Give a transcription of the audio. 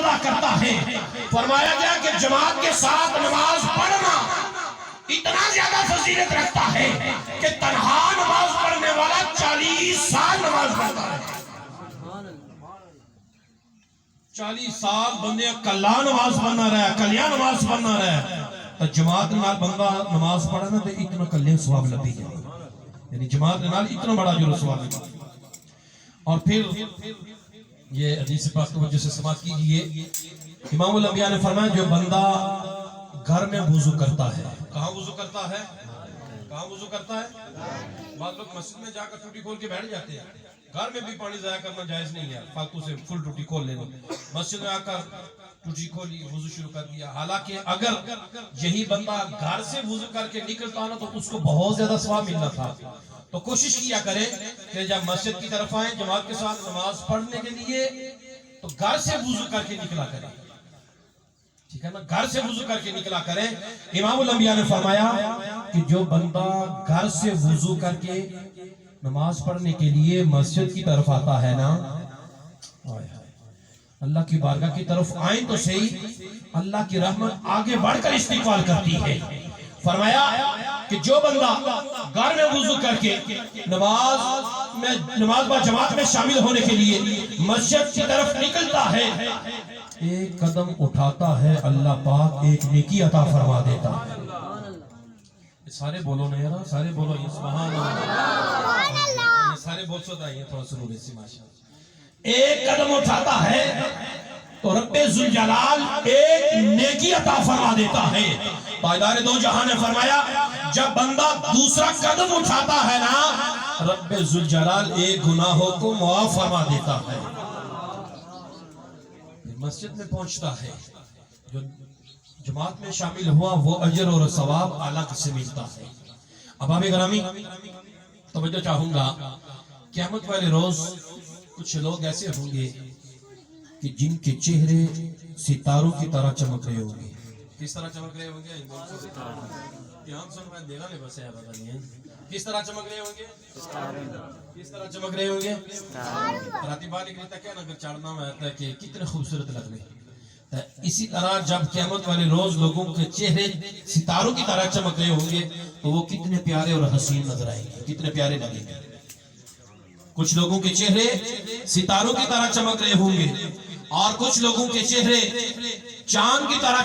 ادا کرتا ہے. فرمایا گیا کہ جماعت کے ساتھ نماز پڑھنا اتنا زیادہ فضیلت رکھتا ہے کہ تنہا نماز پڑھنے والا 40 سال نماز پڑھتا ہے. 40 سال بندے کلا نماز پڑھنا رہا، کلیاں نماز پڑھنا رہا، تو جماعت نال بندہ نماز پڑھنا تو اتنا کلیاں ثواب لبی جائے، یعنی جماعت نال اتنا بڑا جو ثواب لبی. اور پھر یہ حدیث پاک کی وجہ سے سماعت کیجئے. امام الانبیاء نے فرمایا جو بندہ گھر میں وضو کرتا ہے، کہاں وضو کرتا ہے؟ کہاں وضو کرتا ہے؟ بعض لوگ مسجد میں جا کر ٹوٹی کھول کے بیٹھ جاتے ہیں. گھر میں بھی پانی ضائع کرنا جائز نہیں ہے، فالتو سے فل ٹوٹی کھول لینا. مسجد میں آ کر ٹوٹی کھولی، وضو شروع کر دیا. حالانکہ اگر یہی بندہ گھر سے وضو کر کے نکلتا نا تو اس کو بہت زیادہ ثواب ملنا تھا. تو کوشش کیا کریں کہ جب مسجد کی طرف آئیں جماعت کے ساتھ نماز پڑھنے کے لیے تو گھر سے وضو کر کے نکلا کریں. ٹھیک ہے نا، گھر سے وضو کر کے نکلا کریں. امام الانبیاء نے فرمایا کہ جو بندہ گھر سے وضو کر کے نماز پڑھنے کے لیے مسجد کی طرف آتا ہے نا، اللہ کی بارگاہ کی طرف آئیں تو صحیح، اللہ کی رحمت آگے بڑھ کر استقبال کرتی ہے. فرمایا کہ جو بندہ گھر میں وضو کر کے نماز با جماعت میں شامل ہونے کے لیے مسجد کی طرف نکلتا ہے، ایک قدم اٹھاتا ہے اللہ پاک ایک نیکی عطا فرما دیتا ہے. سارے بولو نا یار، سارے بولو یہ سبحان اللہ، سارے بول سوتا ہے تھوڑا سنو بیسی ماشاءاللہ. ایک قدم اٹھاتا ہے تو رب ذوالجلال ایک نیکی عطا فرما دیتا ہے. تاجدار دو جہاں نے فرمایا جب بندہ دوسرا قدم اٹھاتا ہے نا رب ذوالجلال ایک گناہوں کو معاف فرما دیتا ہے. مسجد میں پہنچتا ہے، جو جماعت میں شامل ہوا وہ اجر اور ثواب الگ سے ملتا ہے. احباب گرامی توجہ چاہوں گا، قیامت والے روز کچھ لوگ ایسے ہوں گے کہ جن کے چہرے ستاروں کی طرح چمک رہے ہوں گے. کس طرح چمک رہے ہوں گے؟ یہاں سن میں دیکھا نہیں بس ہے پتہ نہیں ہے کس طرح چمک رہے ہوں گے. کس طرح چمک رہے ہوں گے؟ راتی بالی کہتا کیا نگر چاڑنا میں آتا ہے کہ کتنے خوبصورت لگ رہے. اسی طرح جب قیامت والے روز لوگوں کے چہرے ستاروں کی طرح چمک رہے ہوں گے تو وہ کتنے پیارے اور حسین نظر آئیں گے، کتنے پیارے لگیں گے. کچھ لوگوں کے چہرے ستاروں کی طرح چمک رہے ہوں گے اور کچھ لوگوں کے چہرے چاند کی طرح